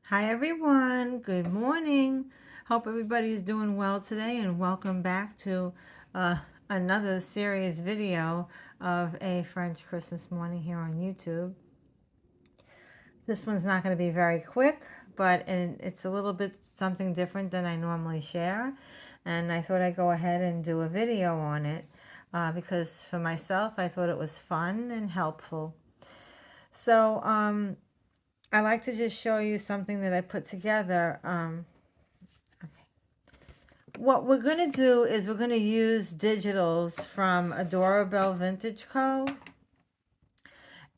Hi everyone, good morning. Hope everybody is doing well today and welcome back to uh, another series video of a French Christmas morning here on YouTube. This one's not going to be very quick, but it's a little bit something different than I normally share, and I thought I'd go ahead and do a video on it because for myself I thought it was fun and helpful. So I like to just show you something that I put together. What we're going to do is we're going to use digitals from Adorable Vintage Co.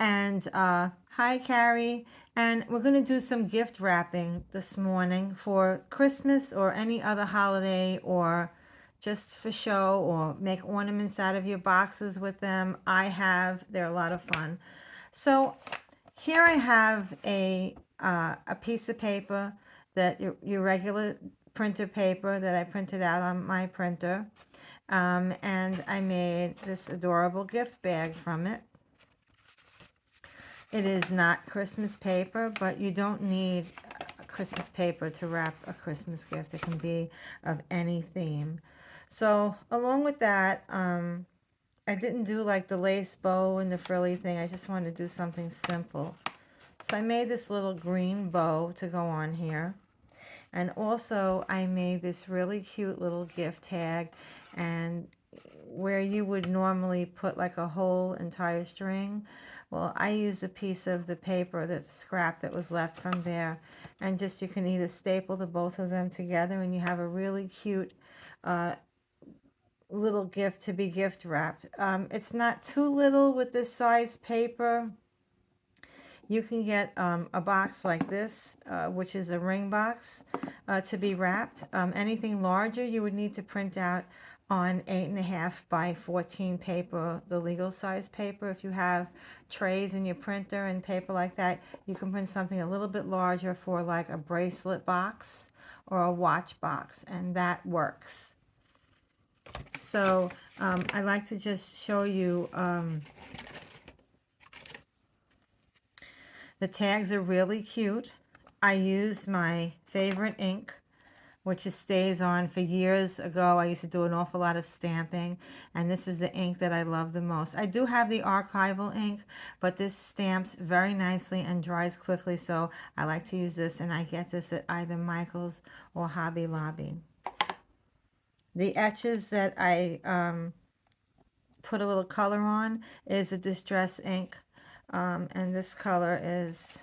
And hi, Carrie. And we're going to do some gift wrapping this morning for Christmas or any other holiday or just for show, or make ornaments out of your boxes with them. They're a lot of fun. So here I have a piece of paper that your regular printer paper that I printed out on my printer. And I made this adorable gift bag from it. It is not Christmas paper, but you don't need a Christmas paper to wrap a Christmas gift. It can be of any theme. So along with that, I didn't do like the lace bow and the frilly thing. I just wanted to do something simple. So I made this little green bow to go on here. And also I made this really cute little gift tag, and where you would normally put like a whole entire string, well, I used a piece of the paper, that scrap that was left from there, and just you can either staple the both of them together and you have a really cute uh, little gift to be gift wrapped. It's not too little with this size paper. You can get a box like this, which is a ring box, to be wrapped. Anything larger, you would need to print out on 8.5 by 14 paper, the legal size paper. If you have trays in your printer and paper like that, you can print something a little bit larger for like a bracelet box or a watch box, and that works. So I like to just show you. The tags are really cute. I use my favorite ink, which stays on for years ago. I used to do an awful lot of stamping, and this is the ink that I love the most. I do have the archival ink, but this stamps very nicely and dries quickly, so I like to use this, and I get this at either Michael's or Hobby Lobby. The etches that I put a little color on is a Distress ink, and this color is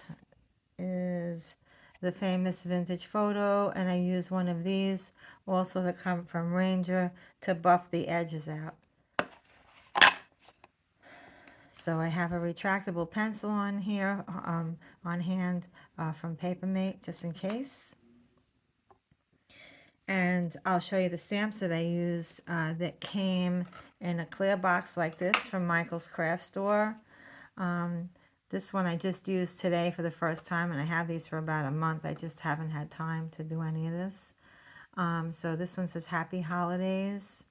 the famous Vintage Photo, and I use one of these also that come from Ranger to buff the edges out. So I have a retractable pencil on here on hand from Papermate, just in case. And I'll show you the stamps that I used that came in a clear box like this from Michael's Craft Store. This one I just used today for the first time, and I have these for about a month. I just haven't had time to do any of this. So this one says Happy Holidays.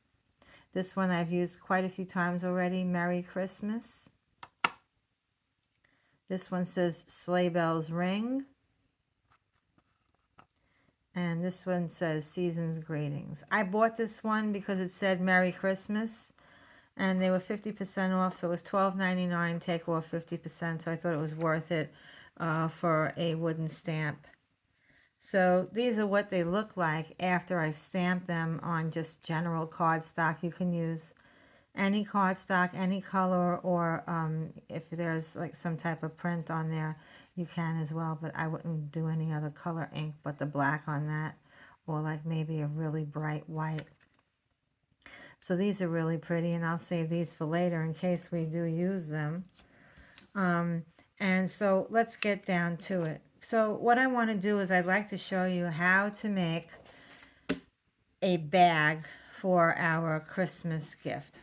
This one I've used quite a few times already, Merry Christmas. This one says Sleigh Bells Ring. And this one says Season's Greetings. I bought this one because it said Merry Christmas, and they were 50% off, so it was $12.99, take off 50%, so I thought it was worth it for a wooden stamp. So these are what they look like after I stamp them on just general cardstock. You can use any cardstock, any color, or if there's like some type of print on there, you can as well, but I wouldn't do any other color ink but the black on that, or like maybe a really bright white. So these are really pretty, and I'll save these for later in case we do use them. And so let's get down to it. So what I want to do is I'd like to show you how to make a bag for our Christmas gift.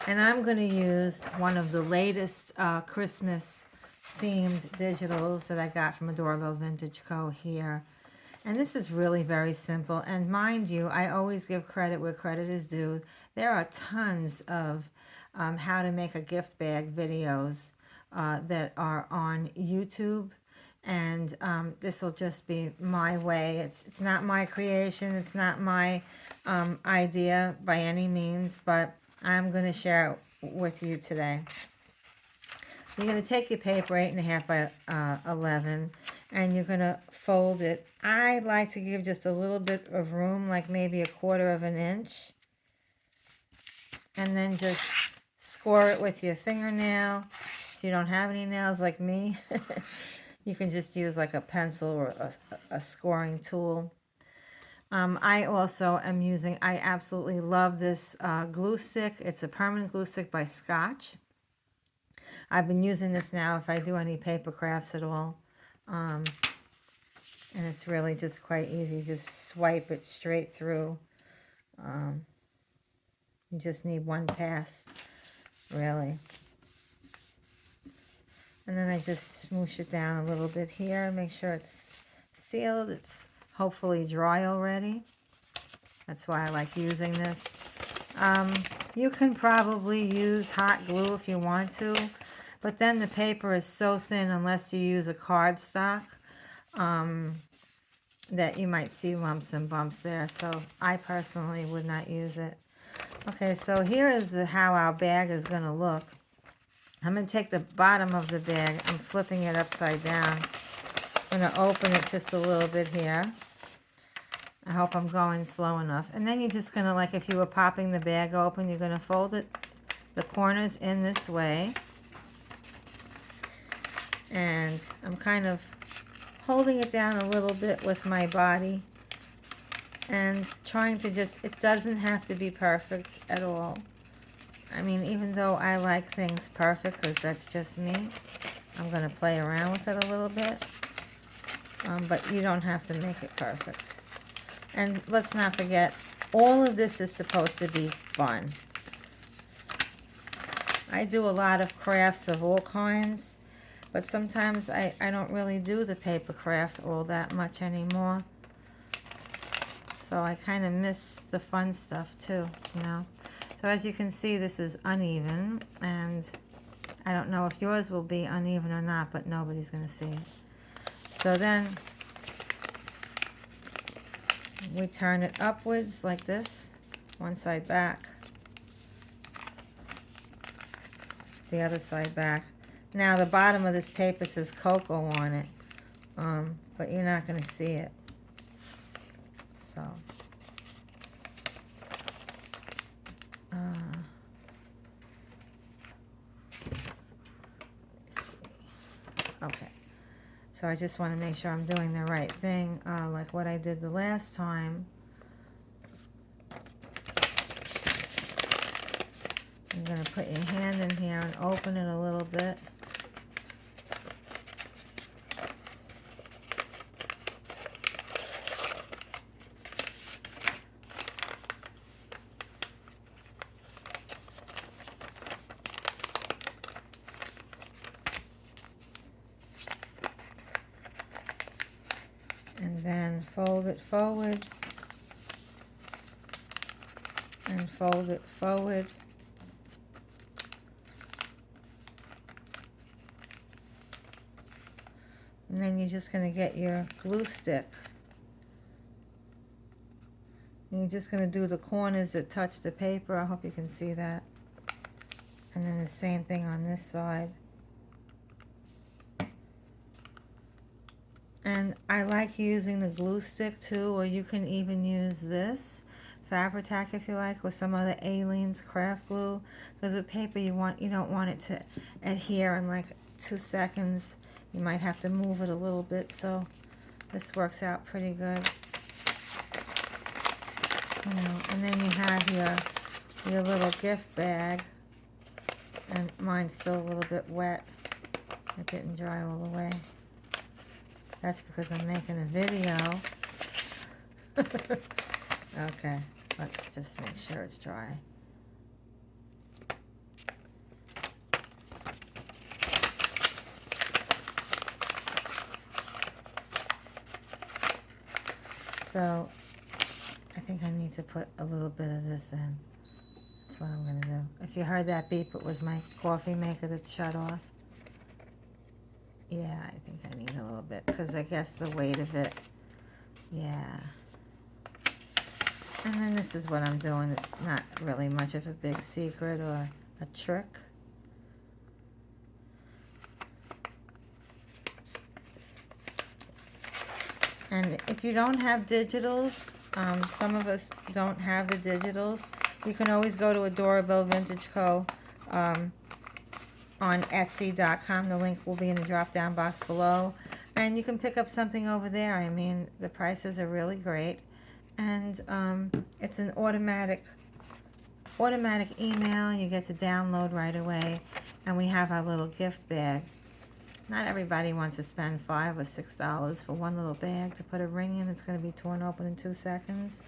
And I'm going to use one of the latest Christmas themed digitals that I got from Adorable Vintage Co. here. And this is really very simple. And mind you, I always give credit where credit is due. There are tons of how to make a gift bag videos that are on YouTube. And this will just be my way. It's not my creation. It's not my idea by any means, but I'm going to share it with you today. You're going to take your paper 8.5 by 11, and you're going to fold it. I like to give just a little bit of room, like maybe 1/4 of an inch, and then just score it with your fingernail. If you don't have any nails like me, you can just use like a pencil or a scoring tool. I also am using, I absolutely love this glue stick. It's a permanent glue stick by Scotch. I've been using this now if I do any paper crafts at all. And it's really just quite easy. Just swipe it straight through. You just need one pass, really. And then I just smoosh it down a little bit here. Make sure it's sealed. It's hopefully dry already. That's why I like using this. You can probably use hot glue if you want to, but then the paper is so thin unless you use a cardstock that you might see lumps and bumps there. So I personally would not use it. Okay, so here is how our bag is going to look. I'm going to take the bottom of the bag. I'm flipping it upside down. I'm going to open it just a little bit here. I hope I'm going slow enough. And then you're just going to, like if you were popping the bag open, you're going to fold it, the corners in this way. And I'm kind of holding it down a little bit with my body and trying to just, it doesn't have to be perfect at all. I mean, even though I like things perfect, because that's just me, I'm going to play around with it a little bit. But you don't have to make it perfect. And let's not forget, all of this is supposed to be fun. I do a lot of crafts of all kinds, but sometimes I don't really do the paper craft all that much anymore. So I kind of miss the fun stuff too, you know. So as you can see, this is uneven, and I don't know if yours will be uneven or not, but nobody's going to see it. So then we turn it upwards like this, one side back, the other side back. Now the bottom of this paper says cocoa on it, but you're not going to see it. So, let's see. Okay. So I just want to make sure I'm doing the right thing, like what I did the last time. You're going to put your hand in here and open it a little bit. And then fold it forward. And fold it forward. And then you're just going to get your glue stick. And you're just going to do the corners that touch the paper. I hope you can see that. And then the same thing on this side. And I like using the glue stick too, or you can even use this Fabri-Tac if you like, with some other Aleene's craft glue. Because with paper you don't want it to adhere in like 2 seconds. You might have to move it a little bit, so this works out pretty good. You know, and then you have your little gift bag, and mine's still a little bit wet. It didn't dry all the way. That's because I'm making a video. Okay, let's just make sure it's dry. So I think I need to put a little bit of this in. That's what I'm going to do. If you heard that beep, it was my coffee maker that shut off. Yeah, I think I need a little bit because I guess the weight of it. Yeah. And then this is what I'm doing. It's not really much of a big secret or a trick. And if you don't have digitals, some of us don't have the digitals, you can always go to Adorable Vintage Co. On Etsy.com. The link will be in the drop-down box below. And you can pick up something over there. I mean, the prices are really great. And it's an automatic email. You get to download right away. And we have our little gift bag. Not everybody wants to spend $5 or $6 for one little bag to put a ring in. It's going to be torn open in 2 seconds.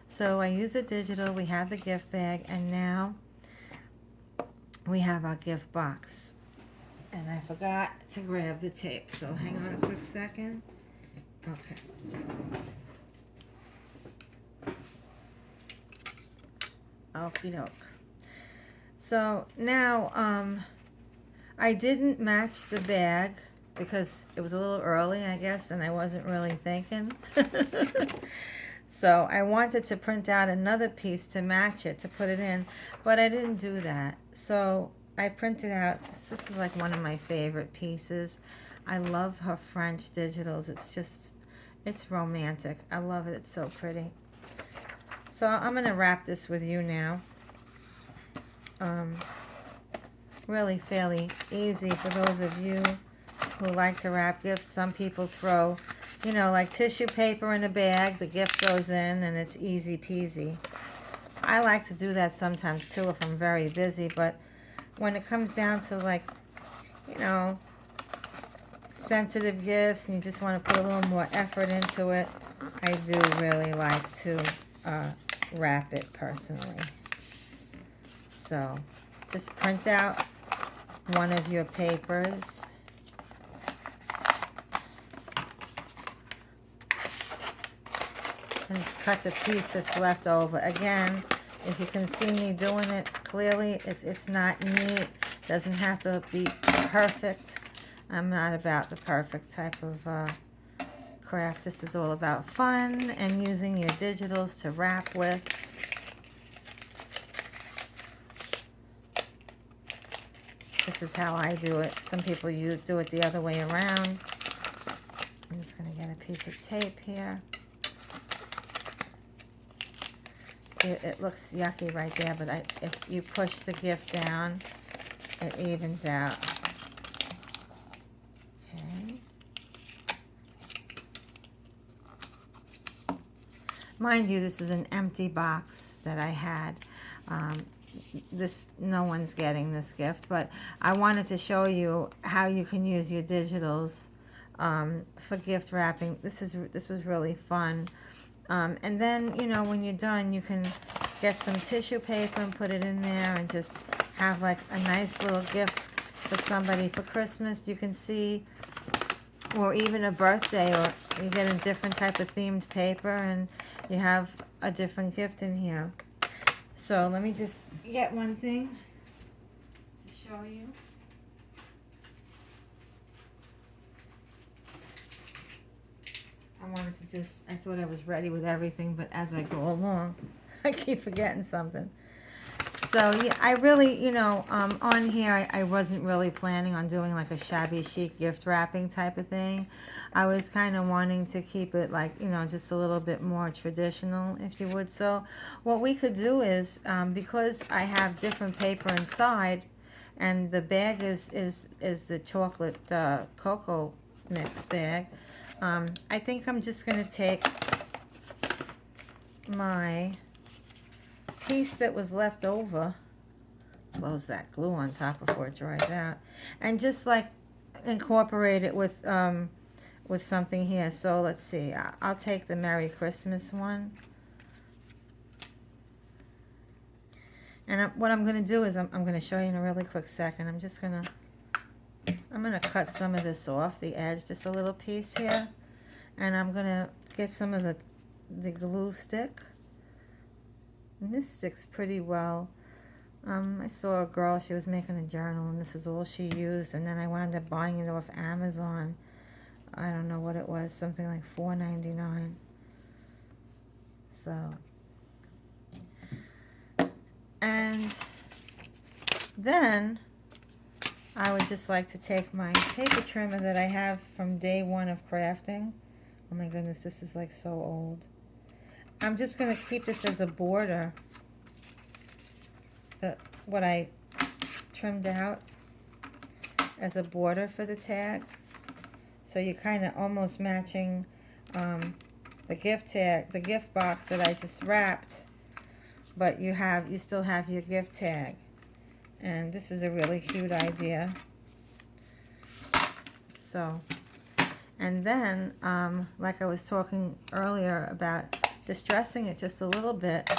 So I use a digital. We have the gift bag. And now we have our gift box. And I forgot to grab the tape. So hang on a quick second. Okay. Okie doke. So now, I didn't match the bag because it was a little early, I guess, and I wasn't really thinking. So I wanted to print out another piece to match it, to put it in, but I didn't do that. So I printed out, this is like one of my favorite pieces. I love her French digitals. It's romantic. I love it. It's so pretty. So I'm going to wrap this with you now. Really fairly easy for those of you who like to wrap gifts. Some people throw, you know, like tissue paper in a bag. The gift goes in and it's easy peasy. I like to do that sometimes too if I'm very busy, but when it comes down to, like, you know, sensitive gifts and you just want to put a little more effort into it, I do really like to wrap it personally. So just print out one of your papers. And just cut the piece that's left over. Again, if you can see me doing it clearly, it's not neat. Doesn't have to be perfect. I'm not about the perfect type of craft. This is all about fun and using your digitals to wrap with. This is how I do it. Some people do it the other way around. I'm just going to get a piece of tape here. See, it looks yucky right there, but if you push the gift down, it evens out. Okay. Mind you, this is an empty box that I had. No one's getting this gift, but I wanted to show you how you can use your digitals for gift wrapping. This was really fun. And then, you know, when you're done, you can get some tissue paper and put it in there and just have like a nice little gift for somebody for Christmas. You can see, or even a birthday, or you get a different type of themed paper and you have a different gift in here. So let me just get one thing to show you. I thought I was ready with everything, but as I go along, I keep forgetting something. So yeah, I really, you know, on here, I wasn't really planning on doing like a shabby chic gift wrapping type of thing. I was kind of wanting to keep it like, you know, just a little bit more traditional, if you would. So what we could do is, because I have different paper inside, and the bag is the chocolate cocoa mix bag, I think I'm just going to take my piece that was left over, close that glue on top before it dries out, and just like incorporate it with something here. So let's see, I'll take the Merry Christmas one, and what I'm going to do is I'm going to show you in a really quick second. I'm going to cut some of this off the edge, just a little piece here, and I'm going to get some of the glue stick. And this sticks pretty well. I saw a girl, she was making a journal, and this is all she used, and then I wound up buying it off Amazon. I don't know what it was, something like $4.99. So, and then I would just like to take my paper trimmer that I have from day one of crafting. Oh my goodness, this is like so old. I'm just going to keep this as a border, what I trimmed out as a border for the tag. So you're kind of almost matching the gift tag, the gift box that I just wrapped, but you still have your gift tag. And this is a really cute idea. So, and then, like I was talking earlier about distressing it just a little bit.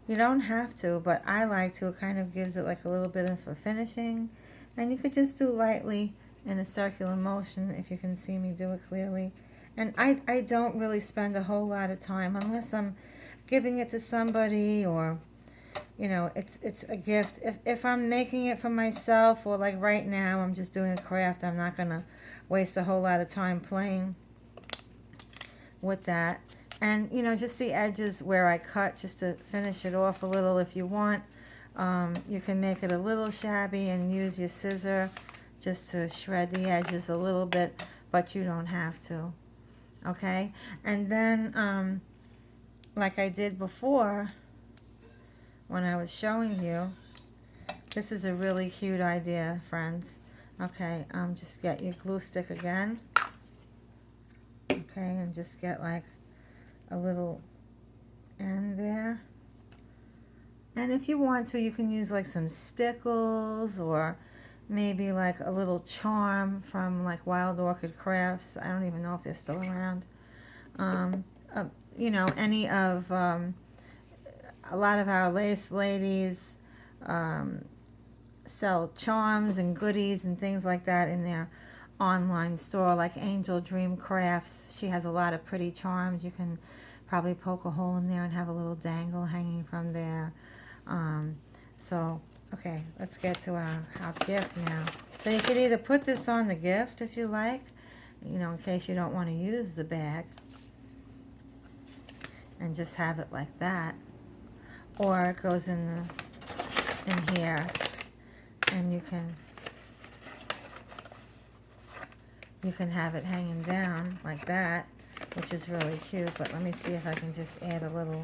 You don't have to, but I like to. It kind of gives it like a little bit of a finishing. And you could just do lightly in a circular motion if you can see me do it clearly. And I don't really spend a whole lot of time unless I'm giving it to somebody, or you know, it's a gift. If I'm making it for myself, or like right now I'm just doing a craft, I'm not gonna waste a whole lot of time playing with that. And you know, just the edges where I cut, just to finish it off a little. If you want, you can make it a little shabby and use your scissor just to shred the edges a little bit, but you don't have to. Okay, and then like I did before when I was showing you, this is a really cute idea, friends. Okay, just get your glue stick again. Okay, and just get like a little end there. And if you want to, you can use like some stickles, or maybe like a little charm from like Wild Orchid Crafts. I don't even know if they're still around. You know, any of a lot of our lace ladies sell charms and goodies and things like that in their online store, like Angel Dream Crafts. She has a lot of pretty charms. You can probably poke a hole in there and have a little dangle hanging from there. So, okay, let's get to our gift now. So you could either put this on the gift if you like, you know, in case you don't want to use the bag, and just have it like that. Or it goes in here, and you can have it hanging down like that, which is really cute. But let me see if I can just add a little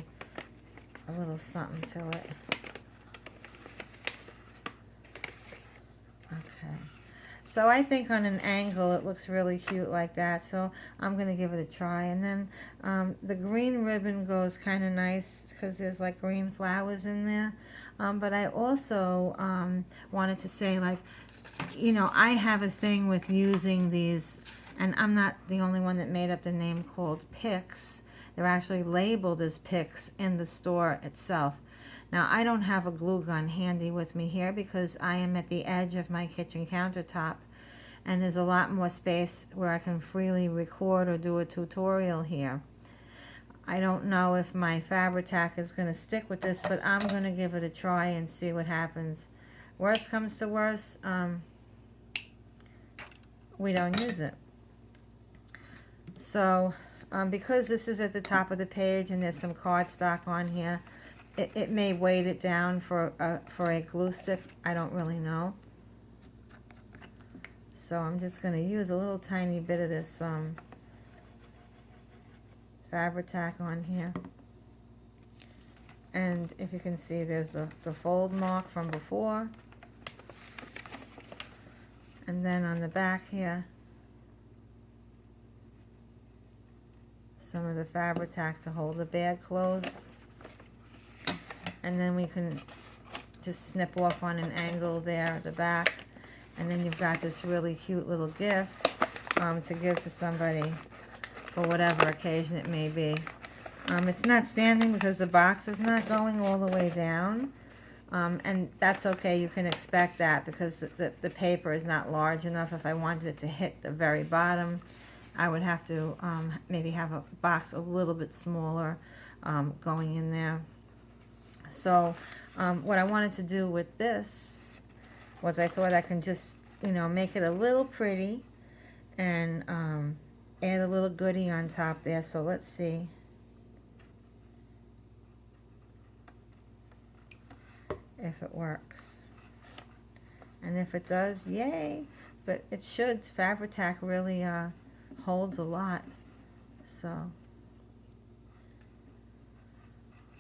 something to it. Okay, so I think on an angle it looks really cute like that, so I'm gonna give it a try. And then the green ribbon goes kind of nice because there's like green flowers in there, but I also wanted to say, like, you know, I have a thing with using these, and I'm not the only one that made up the name, called picks. They're actually labeled as picks in the store itself. Now, I don't have a glue gun handy with me here because I am at the edge of my kitchen countertop, and there's a lot more space where I can freely record or do a tutorial here. I don't know if my Fabri-Tac is going to stick with this, but I'm going to give it a try and see what happens. Worst comes to worst, we don't use it. So, because this is at the top of the page and there's some cardstock on here, it may weight it down for a glue stick. I don't really know. So I'm just going to use a little tiny bit of this Fabri-Tac on here. And if you can see, there's the fold mark from before. And then on the back here, some of the Fabri-Tac to hold the bag closed. And then we can just snip off on an angle there at the back. And then you've got this really cute little gift to give to somebody for whatever occasion it may be. It's not standing because the box is not going all the way down. And that's okay. You can expect that because the paper is not large enough. If I wanted it to hit the very bottom, I would have to maybe have a box a little bit smaller going in there. So What I wanted to do with this was I thought I can just, you know, make it a little pretty and add a little goodie on top there. So let's see. If it works. And if it does, yay. But it should. Fabri-Tac really holds a lot. So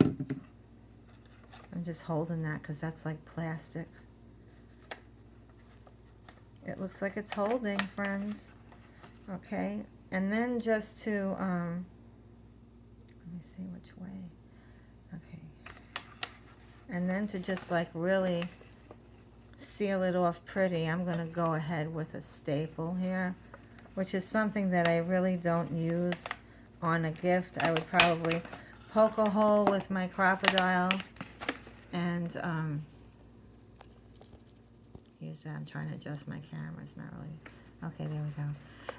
I'm just holding that because that's like plastic. It looks like it's holding, friends. Okay. And then just to, let me see which way. Okay. And then to just like really seal it off pretty, I'm going to go ahead with a staple here, which is something that I really don't use on a gift. I would probably poke a hole with my crocodile and use that. I'm trying to adjust my camera. It's not really... Okay, there we go.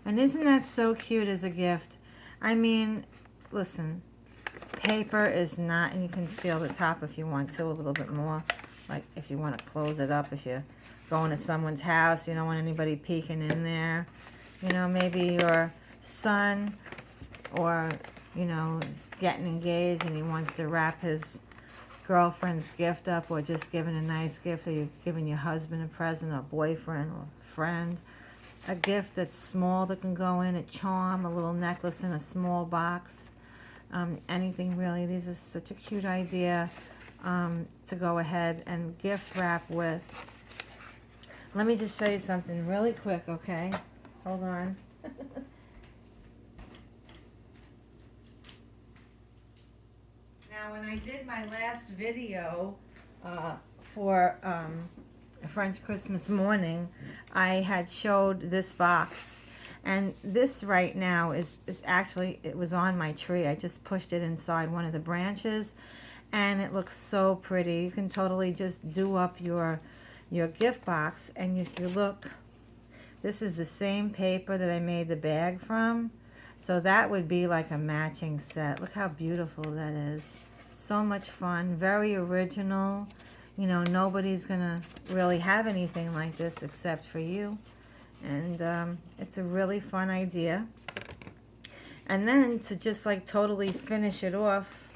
And isn't that so cute as a gift? I mean, listen, paper is not, and you can seal the top if you want to a little bit more. Like if you want to close it up, if you're going to someone's house, you don't want anybody peeking in there. You know, maybe your son or, you know, is getting engaged and he wants to wrap his girlfriend's gift up, or just giving a nice gift, or you're giving your husband a present, or boyfriend or friend. A gift that's small that can go in, a charm, a little necklace in a small box. Anything really. These are such a cute idea to go ahead and gift wrap with. Let me just show you something really quick, okay? Hold on. Now, when I did my last video for French Christmas morning, I had showed this box. And this right now is actually, it was on my tree. I just pushed it inside one of the branches. And it looks so pretty. You can totally just do up your gift box. And if you look, this is the same paper that I made the bag from. So that would be like a matching set. Look how beautiful that is. So much fun. Very original. You know, nobody's going to really have anything like this except for you. And it's a really fun idea. And then to just like totally finish it off,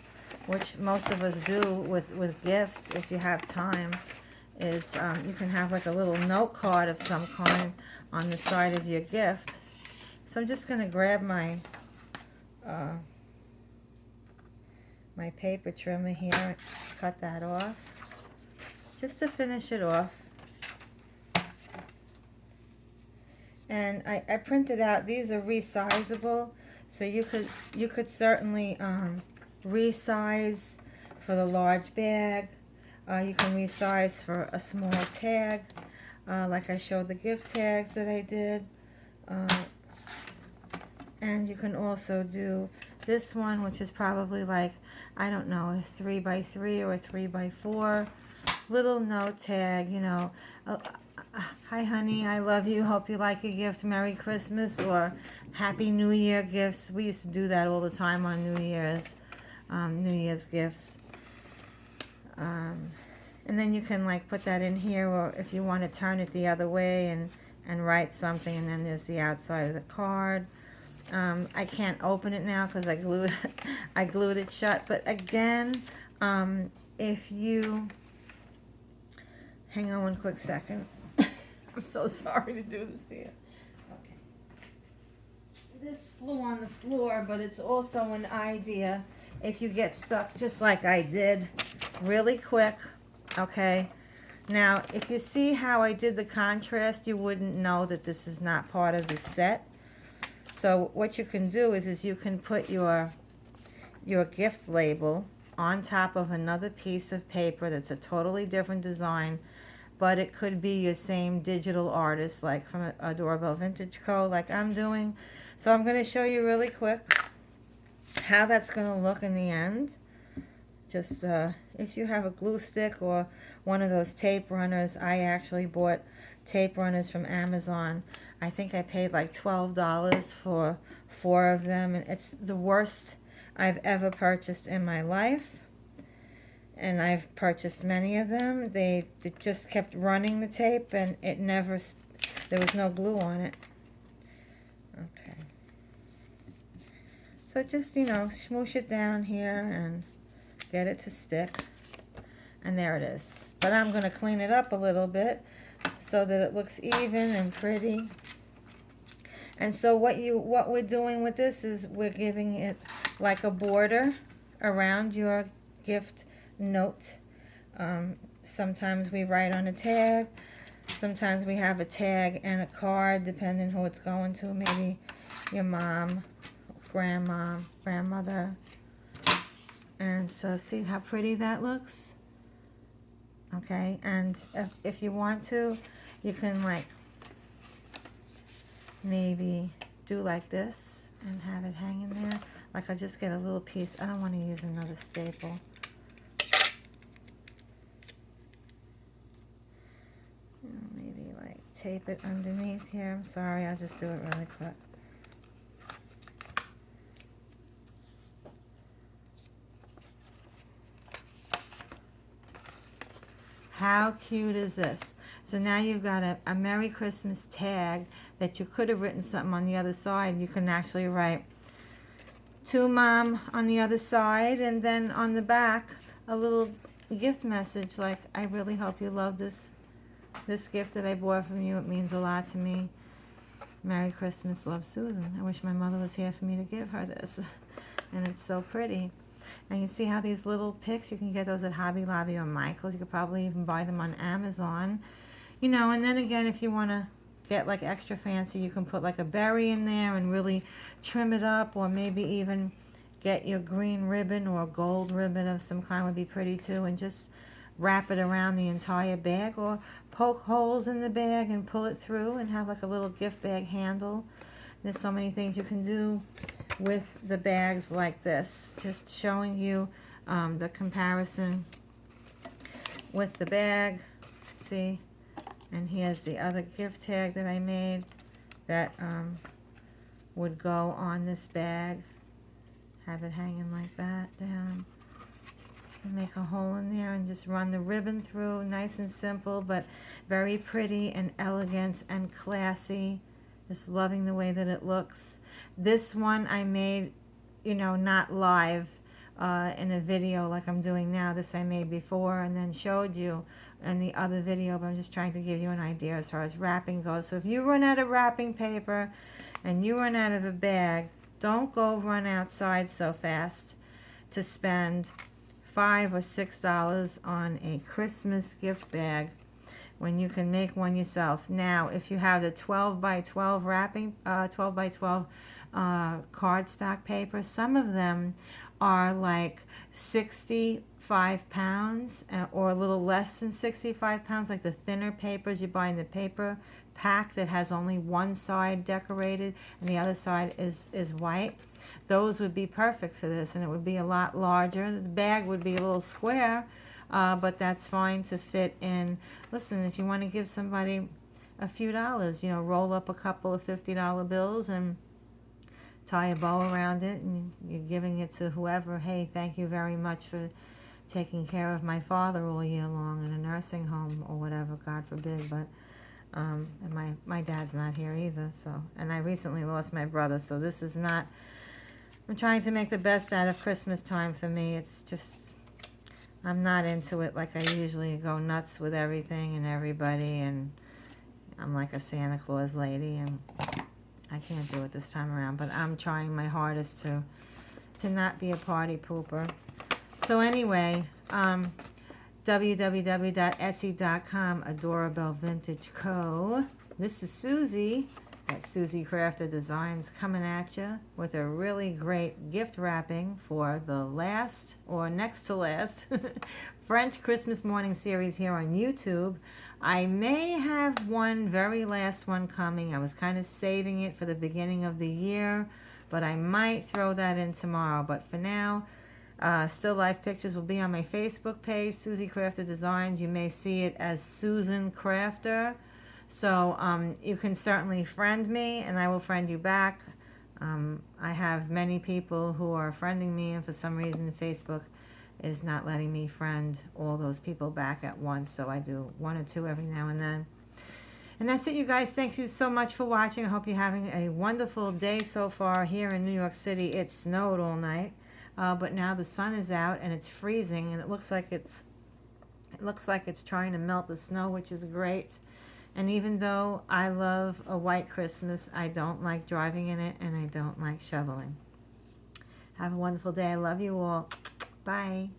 which most of us do with gifts if you have time, is you can have like a little note card of some kind on the side of your gift. So I'm just going to grab my my paper trimmer here and cut that off just to finish it off. And I printed out, these are resizable, so you could certainly resize for the large bag. You can resize for a small tag, like I showed the gift tags that I did. And you can also do this one, which is probably like, I don't know, a 3x3 or a 3x4 little note tag, you know. Hi honey, I love you, hope you like your gift, Merry Christmas, or Happy New Year gifts. We used to do that all the time on New Year's gifts. And then you can like put that in here, or if you want to turn it the other way and write something, and then there's the outside of the card. I can't open it now because I glued it shut. But again, if you hang on one quick second. I'm so sorry to do this here. Okay. This flew on the floor, but it's also an idea if you get stuck just like I did, really quick. Okay. Now, if you see how I did the contrast, you wouldn't know that this is not part of the set. So what you can do is you can put your gift label on top of another piece of paper that's a totally different design, but it could be your same digital artist, like from a Doorbell Vintage Co., like I'm doing. So I'm going to show you really quick how that's going to look in the end. Just if you have a glue stick or one of those tape runners, I actually bought tape runners from Amazon. I think I paid like $12 for 4 of them, and it's the worst I've ever purchased in my life. and I've purchased many of them. They just kept running the tape, and it never, there was no glue on it. Okay. So just, smoosh it down here and get it to stick. And there it is. But I'm going to clean it up a little bit so that it looks even and pretty. And so what we're doing with this is we're giving it like a border around your gift note. Sometimes we write on a tag. Sometimes we have a tag and a card, depending who it's going to. Maybe your mom, grandma, grandmother. And so see how pretty that looks? Okay, and if you want to, you can like maybe do like this and have it hanging there. Like I'll just get a little piece. I don't want to use another staple. Maybe like tape it underneath here. I'm sorry, I'll just do it really quick. How cute is this? So now you've got a Merry Christmas tag that you could have written something on the other side. You can actually write to Mom on the other side, and then on the back a little gift message like, I really hope you love this gift that I bought from you. It means a lot to me. Merry Christmas, love, Susan. I wish my mother was here for me to give her this. And it's so pretty. And you see how these little picks, you can get those at Hobby Lobby or Michael's. You could probably even buy them on Amazon. And then again, if you want to get like extra fancy, you can put like a berry in there and really trim it up, or maybe even get your green ribbon or gold ribbon of some kind would be pretty too, and just wrap it around the entire bag, or poke holes in the bag and pull it through and have like a little gift bag handle. There's so many things you can do with the bags like this. Just showing you the comparison with the bag. See? And here's the other gift tag that I made that would go on this bag. Have it hanging like that down. And make a hole in there and just run the ribbon through. Nice and simple, but very pretty and elegant and classy. Just loving the way that it looks. This one I made, not live in a video like I'm doing now. This I made before and then showed you in the other video, but I'm just trying to give you an idea as far as wrapping goes. So if you run out of wrapping paper and you run out of a bag, don't go run outside so fast to spend $5 or $6 on a Christmas gift bag when you can make one yourself. Now, if you have the 12 by 12 wrapping, 12 by 12 cardstock paper, some of them are like 65 pounds or a little less than 65 pounds, like the thinner papers you buy in the paper pack that has only one side decorated and the other side is white. Those would be perfect for this, and it would be a lot larger. The bag would be a little square, but that's fine to fit in. Listen, if you want to give somebody a few dollars, roll up a couple of $50 bills and tie a bow around it, and you're giving it to whoever. Hey, thank you very much for taking care of my father all year long in a nursing home or whatever, God forbid. But and my dad's not here either. So, and I recently lost my brother, so this is not. I'm trying to make the best out of Christmas time for me. It's just, I'm not into it like I usually go nuts with everything and everybody, and I'm like a Santa Claus lady, and I can't do it this time around, but I'm trying my hardest to not be a party pooper. So anyway, www.etsy.com, Adorable Vintage Co. This is Susie at Susie Crafter Designs coming at you with a really great gift wrapping for the last or next to last French Christmas morning series here on YouTube. I may have one very last one coming. I was kind of saving it for the beginning of the year, but I might throw that in tomorrow. But for now, still life pictures will be on my Facebook page, Susie Crafter Designs. You may see it as Susan Crafter. So you can certainly friend me, and I will friend you back. I have many people who are friending me, and for some reason Facebook is not letting me friend all those people back at once. So I do 1 or 2 every now and then. And that's it, you guys. Thank you so much for watching. I hope you're having a wonderful day so far. Here in New York City, it snowed all night, but now the sun is out and it's freezing, and it looks like it's trying to melt the snow, which is great. And even though I love a white Christmas, I don't like driving in it, and I don't like shoveling. Have a wonderful day. I love you all. Bye.